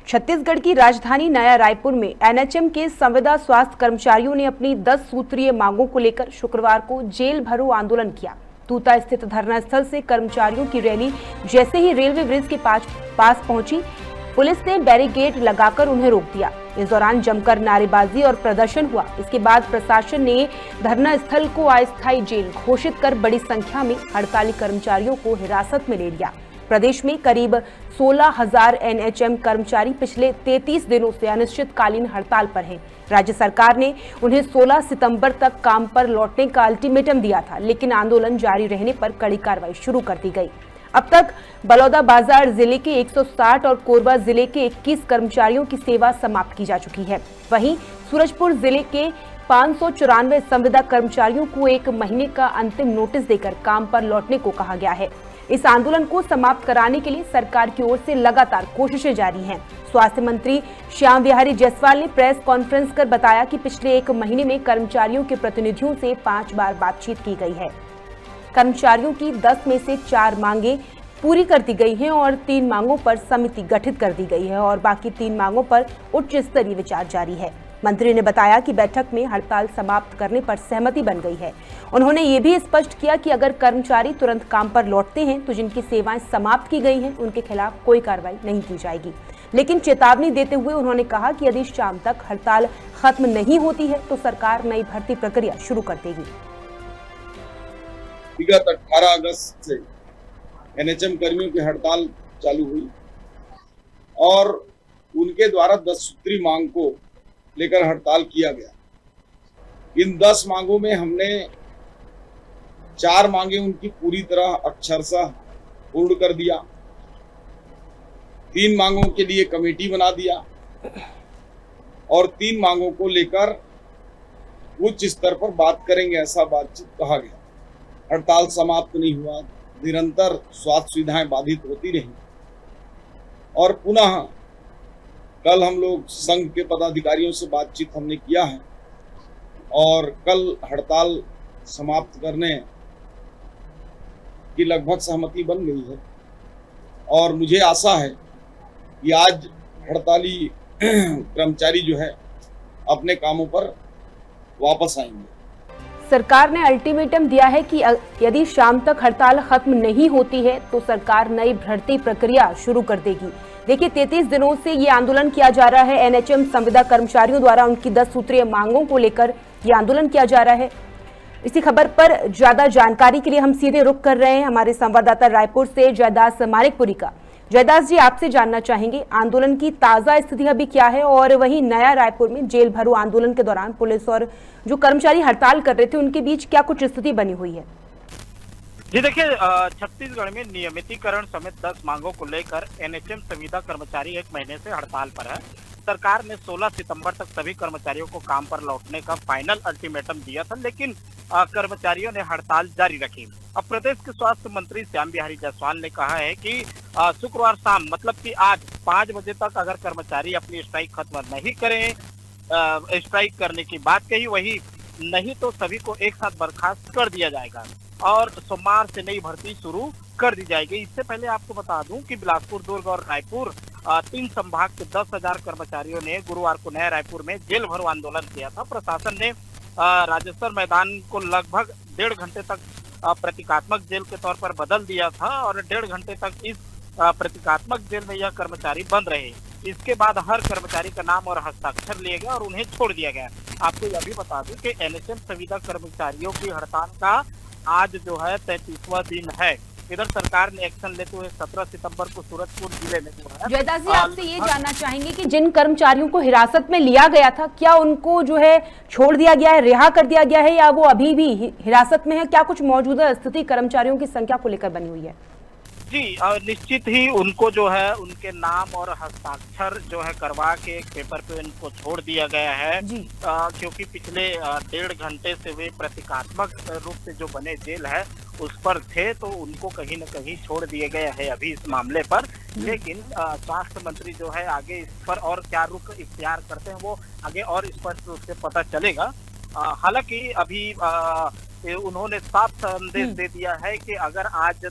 छत्तीसगढ़ की राजधानी नया रायपुर में एनएचएम के संविदा स्वास्थ्य कर्मचारियों ने अपनी 10 सूत्रीय मांगों को लेकर शुक्रवार को जेल भरो आंदोलन किया। तूता स्थित धरना स्थल से कर्मचारियों की रैली जैसे ही रेलवे ब्रिज के पास पहुंची, पुलिस ने बैरिकेड लगाकर उन्हें रोक दिया। इस दौरान जमकर नारेबाजी और प्रदर्शन हुआ। इसके बाद प्रशासन ने धरना स्थल को अस्थायी जेल घोषित कर बड़ी संख्या में हड़ताली कर्मचारियों को हिरासत में ले लिया। प्रदेश में करीब 16,000 एनएचएम कर्मचारी पिछले 33 दिनों से अनिश्चितकालीन हड़ताल पर हैं। राज्य सरकार ने उन्हें 16 सितंबर तक काम पर लौटने का अल्टीमेटम दिया था, लेकिन आंदोलन जारी रहने पर कड़ी कार्रवाई शुरू कर दी गई। अब तक बलौदाबाजार जिले के 160 और कोरबा जिले के 21 कर्मचारियों की सेवा समाप्त की जा चुकी है। वहीं सूरजपुर जिले के 594 संविदा कर्मचारियों को 1 महीने का अंतिम नोटिस देकर काम पर लौटने को कहा गया है। इस आंदोलन को समाप्त कराने के लिए सरकार की ओर से लगातार कोशिशें जारी हैं। स्वास्थ्य मंत्री श्याम बिहारी जायसवाल ने प्रेस कॉन्फ्रेंस कर बताया कि पिछले 1 महीने में कर्मचारियों के प्रतिनिधियों से 5 बार बातचीत की गई है। कर्मचारियों की 10 में से 4 मांगे पूरी कर दी गई हैं और 3 मांगों पर समिति गठित कर दी गई है और बाकी 3 मांगों पर उच्च स्तरीय विचार जारी है। मंत्री ने बताया कि बैठक में हड़ताल समाप्त करने पर सहमति बन गई है। उन्होंने ये भी स्पष्ट किया कि अगर कर्मचारी तुरंत काम पर लौटते हैं तो जिनकी सेवाएं समाप्त की गई हैं उनके खिलाफ कोई कार्रवाई नहीं की जाएगी। लेकिन चेतावनी देते हुए उन्होंने कहा कि यदि शाम तक हड़ताल खत्म नहीं होती है तो सरकार नई भर्ती प्रक्रिया शुरू कर देगी। विगत 18 अगस्त से एनएचएम कर्मियों की हड़ताल चालू हुई और उनके द्वारा 10 सूत्री मांग को लेकर हड़ताल किया गया। इन 10 मांगों में हमने 4 मांगे उनकी पूरी तरह अक्षरशः पूर्ण कर दिया, 3 मांगों के लिए कमेटी बना दिया और 3 मांगों को लेकर उच्च स्तर पर बात करेंगे, ऐसा बातचीत कहा गया। हड़ताल समाप्त नहीं हुआ, निरंतर स्वास्थ्य सुविधाएं बाधित होती रही और पुनः कल हम लोग संघ के पदाधिकारियों से बातचीत हमने किया है और कल हड़ताल समाप्त करने की लगभग सहमति बन गई है और मुझे आशा है कि आज हड़ताली कर्मचारी जो है अपने कामों पर वापस आएंगे। सरकार ने अल्टीमेटम दिया है कि यदि शाम तक हड़ताल खत्म नहीं होती है तो सरकार नई भर्ती प्रक्रिया शुरू कर देगी। देखिए, 33 दिनों से ये आंदोलन किया जा रहा है। एनएचएम संविदा कर्मचारियों द्वारा उनकी 10 सूत्रीय मांगों को लेकर ये आंदोलन किया जा रहा है। इसी खबर पर ज्यादा जानकारी के लिए हम सीधे रुख कर रहे हैं हमारे संवाददाता रायपुर से जयदास मानिकपुरी का। जयदास जी, आपसे जानना चाहेंगे आंदोलन की ताजा स्थिति अभी क्या है और वहीं नया रायपुर में जेल भरो आंदोलन के दौरान पुलिस और जो कर्मचारी हड़ताल कर रहे थे उनके बीच क्या कुछ स्थिति बनी हुई है? जी देखिए, छत्तीसगढ़ में नियमितीकरण समेत 10 मांगों को लेकर एनएचएम संविदा कर्मचारी 1 महीने से हड़ताल पर है। सरकार ने 16 सितंबर तक सभी कर्मचारियों को काम पर लौटने का फाइनल अल्टीमेटम दिया था, लेकिन कर्मचारियों ने हड़ताल जारी रखी। अब प्रदेश के स्वास्थ्य मंत्री श्याम बिहारी जायसवाल ने कहा है कि शुक्रवार शाम मतलब कि आज 5 बजे तक अगर कर्मचारी अपनी स्ट्राइक खत्म नहीं करें, स्ट्राइक करने की बात कही, वही नहीं तो सभी को एक साथ बर्खास्त कर दिया जाएगा और सोमवार से नई भर्ती शुरू कर दी जाएगी। इससे पहले आपको बता दूं कि बिलासपुर, दुर्ग और रायपुर 3 संभाग के 10,000 कर्मचारियों ने गुरुवार को नया रायपुर में जेल भरो आंदोलन किया था। प्रशासन ने राजेश्वर मैदान को लगभग 1.5 घंटे तक प्रतीकात्मक जेल के तौर पर बदल दिया था और 1.5 घंटे तक इस प्रतीकात्मक जेल में यह कर्मचारी बंद रहे। इसके बाद हर कर्मचारी का नाम और हस्ताक्षर लिए गए और उन्हें छोड़ दिया गया। आपको यह भी बता दूं कि एनएचएम संविदा कर्मचारियों की हड़ताल का आज जो है 33वां दिन है। इधर सरकार ने एक्शन लेते हुए 17 सितंबर को सूरजपुर जिले में जो है। जयदास जी, आपसे ये जानना चाहेंगे कि जिन कर्मचारियों को हिरासत में लिया गया था, क्या उनको जो है छोड़ दिया गया है, रिहा कर दिया गया है या वो अभी भी हिरासत में है? क्या कुछ मौजूदा स्थिति कर्मचारियों की संख्या को लेकर बनी हुई है? जी, निश्चित ही उनको जो है उनके नाम और हस्ताक्षर जो है करवा के एक पेपर पे उनको छोड़ दिया गया है क्योंकि पिछले 1.5 घंटे से वे प्रतीकात्मक रूप से जो बने जेल है उस पर थे, तो उनको कहीं न कहीं छोड़ दिए गए हैं अभी इस मामले पर। लेकिन स्वास्थ्य मंत्री जो है आगे इस पर और क्या रुख इख्तियार करते हैं वो आगे और स्पष्ट रूप से पता चलेगा। हालांकि अभी उन्होंने साफ संदेश दे दिया है कि अगर आज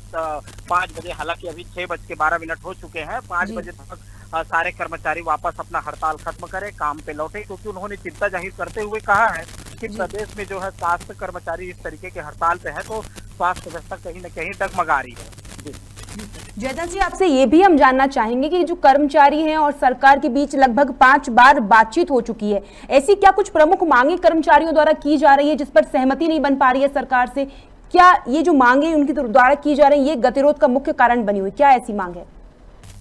5 बजे, हालांकि अभी 6:12 हो चुके हैं, 5 बजे तक सारे कर्मचारी वापस अपना हड़ताल खत्म करें, काम पे लौटे, क्योंकि उन्होंने चिंता जाहिर करते हुए कहा है कि प्रदेश में जो है स्वास्थ्य कर्मचारी इस तरीके के हड़ताल पे है तो स्वास्थ्य व्यवस्था कहीं न कहीं डगमगा रही है। जयदास जी, आपसे ये भी हम जानना चाहेंगे कि जो कर्मचारी हैं और सरकार के बीच लगभग 5 बार बातचीत हो चुकी है, ऐसी क्या कुछ प्रमुख मांगे कर्मचारियों द्वारा की जा रही है जिस पर सहमति नहीं बन पा रही है सरकार से? क्या ये जो मांगे उनकी द्वारा की जा रही है ये गतिरोध का मुख्य कारण बनी हुई, क्या ऐसी मांग है?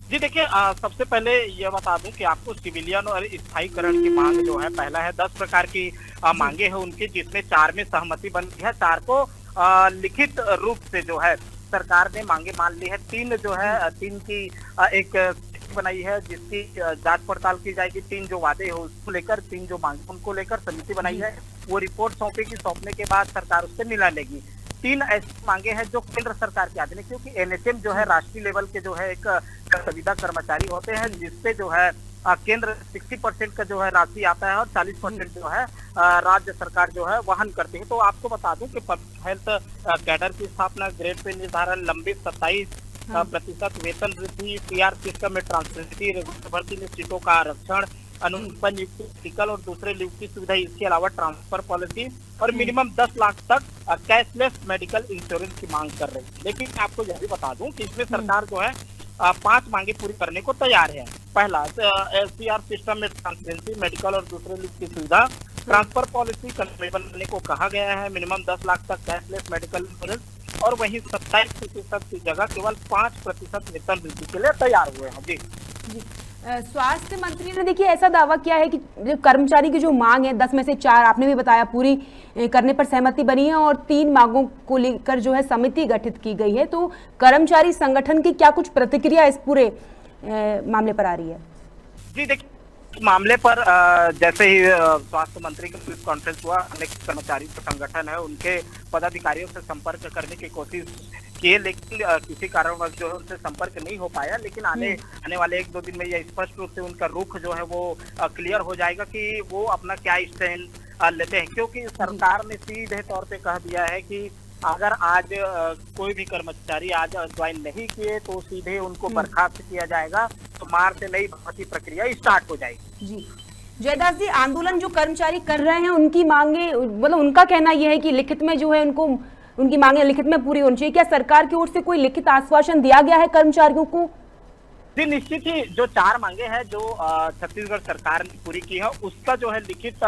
जी देखिए, सबसे पहले ये बता दूं कि आपको सिविलियन और स्थायीकरण की मांग जो है, पहला है 10 प्रकार की मांगे हैं उनकी, जिसमें 4 में सहमति बन गई है, 4 को लिखित रूप से जो है सरकार ने मांगे मान ली है। 3 जो है 3 की एक बनाई है जिसकी जांच पड़ताल की जाएगी। 3 जो वादे हैं उसको लेकर, 3 जो मांगे उनको लेकर समिति बनाई है, वो रिपोर्ट सौंपेगी, सौंपने के बाद सरकार उससे निर्णय लेगी। 3 ऐसी मांगे हैं जो केंद्र सरकार के अधीन है, क्योंकि एनएचएम जो है राष्ट्रीय लेवल के जो है एक संविदा कर्मचारी होते हैं, जिससे जो है केंद्र 60% का जो है राशि आता है और 40% जो है राज्य सरकार जो है वहन करती है। तो आपको बता दूं कि पब्लिक हेल्थ कैडर की स्थापना, ग्रेड पे निर्धारण, लंबित 27% वेतन वृद्धि, पीआर सिस्टम में ट्रांसफर, भर्ती में सीटों का आरक्षण, अनुबंध नियुक्ति, मेडिकल और दूसरे नियुक्ति सुविधा, इसके अलावा ट्रांसफर पॉलिसी और मिनिमम 10 लाख तक कैशलेस मेडिकल इंश्योरेंस की मांग कर रही है। लेकिन आपको यह भी बता दूं कि इसमें सरकार जो है 5 मांगे पूरी करने को तैयार है। पहला, एलसीआर सिस्टम में ट्रांसपेरेंसी, मेडिकल और दूसरे नियुक्ति सुविधा, ट्रांसफर पॉलिसी बनाने को कहा गया है, मिनिमम 10 लाख तक कैशलेस मेडिकल इंश्योरेंस और वहीं 27% की जगह केवल 5% वेतन वृद्धि के लिए तैयार हुए हैं। जी स्वास्थ्य मंत्री ने देखिए ऐसा दावा किया है कि कर्मचारी की जो मांग है 10 में से 4 आपने भी बताया पूरी करने पर सहमति बनी है और 3 मांगों को लेकर जो है समिति गठित की गई है। तो कर्मचारी संगठन की क्या कुछ प्रतिक्रिया इस पूरे मामले पर आ रही है? जी देखिए, मामले पर जैसे ही स्वास्थ्य मंत्री का प्रेस कॉन्फ्रेंस हुआ, अनेक कर्मचारी संगठन है उनके पदाधिकारियों से संपर्क करने की कोशिश किए, लेकिन किसी कारणवश जो है उनसे संपर्क नहीं हो पाया। लेकिन आने वाले 1-2 दिन में यह स्पष्ट रूप से उनका रुख जो है वो क्लियर हो जाएगा कि वो अपना क्या स्टैंड लेते हैं, क्योंकि सरकार ने सीधे तौर पे कह दिया है कि अगर आज कोई भी कर्मचारी आज ज्वाइन नहीं किए तो सीधे उनको बर्खास्त किया जाएगा, तो मार्च से नई भर्ती प्रक्रिया स्टार्ट हो जाएगी। जी जयदास जी, आंदोलन जो कर्मचारी कर रहे हैं उनकी मांगे, मतलब उनका कहना यह है कि लिखित में जो है उनको उनकी मांगे लिखित में पूरी होनी चाहिए। क्या सरकार की ओर से कोई लिखित आश्वासन दिया गया है कर्मचारियों को? जी निश्चित ही जो 4 मांगे हैं जो छत्तीसगढ़ सरकार ने पूरी की है, उसका जो है लिखित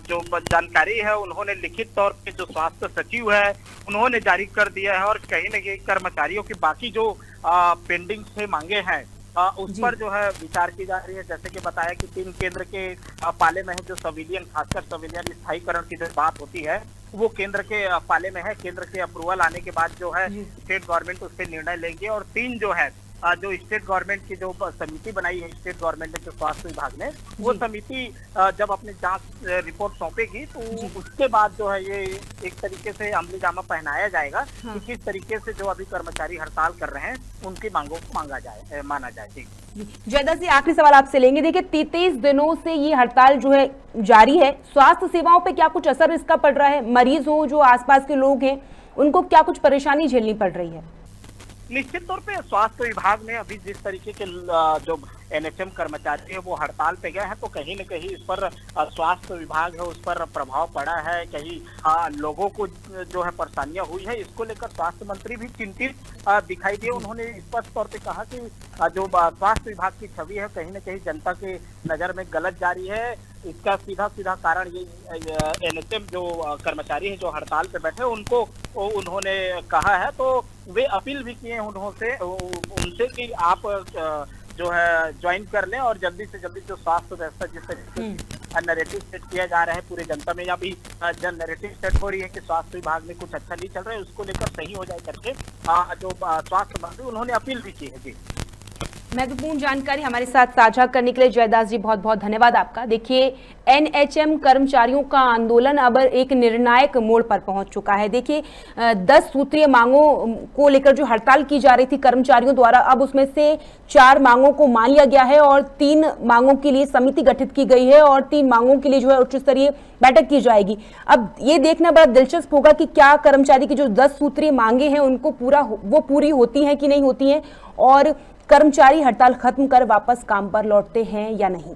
जो जानकारी है उन्होंने लिखित तौर पे जो स्वास्थ्य सचिव है उन्होंने जारी कर दिया है। और कहीं न कहीं कर्मचारियों की बाकी जो पेंडिंग से मांगे हैं उस पर जो है विचार की जा रही है। जैसे कि बताया कि 3 केंद्र के पाले में है, जो सिविलियन, खासकर सिविलियन स्थायीकरण की जो बात होती है वो केंद्र के पाले में है। केंद्र के अप्रूवल आने के बाद जो है स्टेट गवर्नमेंट उस पर निर्णय लेंगे और 3 जो है जो स्टेट गवर्नमेंट की जो समिति बनाई है स्टेट गवर्नमेंट के स्वास्थ्य विभाग ने, वो समिति जब अपनी जांच रिपोर्ट सौंपेगी तो उसके बाद जो है ये एक तरीके से अमली जामा पहनाया जाएगा कि किस तरीके से जो अभी कर्मचारी हड़ताल कर रहे हैं उनकी मांगों को माना जाए। जयदास जी, आखिरी सवाल आपसे लेंगे। देखिए 33 दिनों से ये हड़ताल जो है जारी है, स्वास्थ्य सेवाओं पे क्या कुछ असर इसका पड़ रहा है? मरीज हो, जो आसपास के लोग हैं, उनको क्या कुछ परेशानी झेलनी पड़ रही है? निश्चित तौर पे स्वास्थ्य विभाग ने अभी जिस तरीके के जो एनएचएम कर्मचारी है वो हड़ताल पे गए हैं, तो कहीं न कहीं इस पर स्वास्थ्य विभाग है उस पर प्रभाव पड़ा है। कहीं लोगों को जो है परेशानियां हुई है, इसको लेकर स्वास्थ्य मंत्री भी चिंतित दिखाई दिए। उन्होंने स्पष्ट तौर पे कहा कि जो स्वास्थ्य विभाग की छवि है कहीं न कहीं जनता के नजर में गलत जा रही है। इसका सीधा कारण ये एनएचएम जो कर्मचारी है जो हड़ताल पे बैठे उनको उन्होंने कहा है, तो वे अपील भी किए उनसे कि आप जो है ज्वाइन कर लें और जल्दी से जल्दी जो स्वास्थ्य व्यवस्था जिस तरीके नैरेटिव सेट किया जा रहा है पूरे जनता में, या भी जब नैरेटिव सेट हो रही है कि स्वास्थ्य विभाग में कुछ अच्छा नहीं चल रहा है, उसको लेकर सही हो जाए करके जो स्वास्थ्य मंत्री उन्होंने अपील भी की है। जी, महत्वपूर्ण जानकारी हमारे साथ साझा करने के लिए जयदास जी बहुत बहुत धन्यवाद आपका। देखिए एनएचएम कर्मचारियों का आंदोलन अब एक निर्णायक मोड़ पर पहुंच चुका है। देखिए 10 सूत्रीय मांगों को लेकर जो हड़ताल की जा रही थी कर्मचारियों द्वारा, अब उसमें से 4 मांगों को मान लिया गया है और 3 मांगों के लिए समिति गठित की गई है और 3 मांगों के लिए जो है उच्च स्तरीय बैठक की जाएगी। अब ये देखना बड़ा दिलचस्प होगा कि क्या कर्मचारी की जो 10 सूत्रीय मांगे हैं उनको पूरी होती हैं कि नहीं होती हैं, और कर्मचारी हड़ताल खत्म कर वापस काम पर लौटते हैं या नहीं।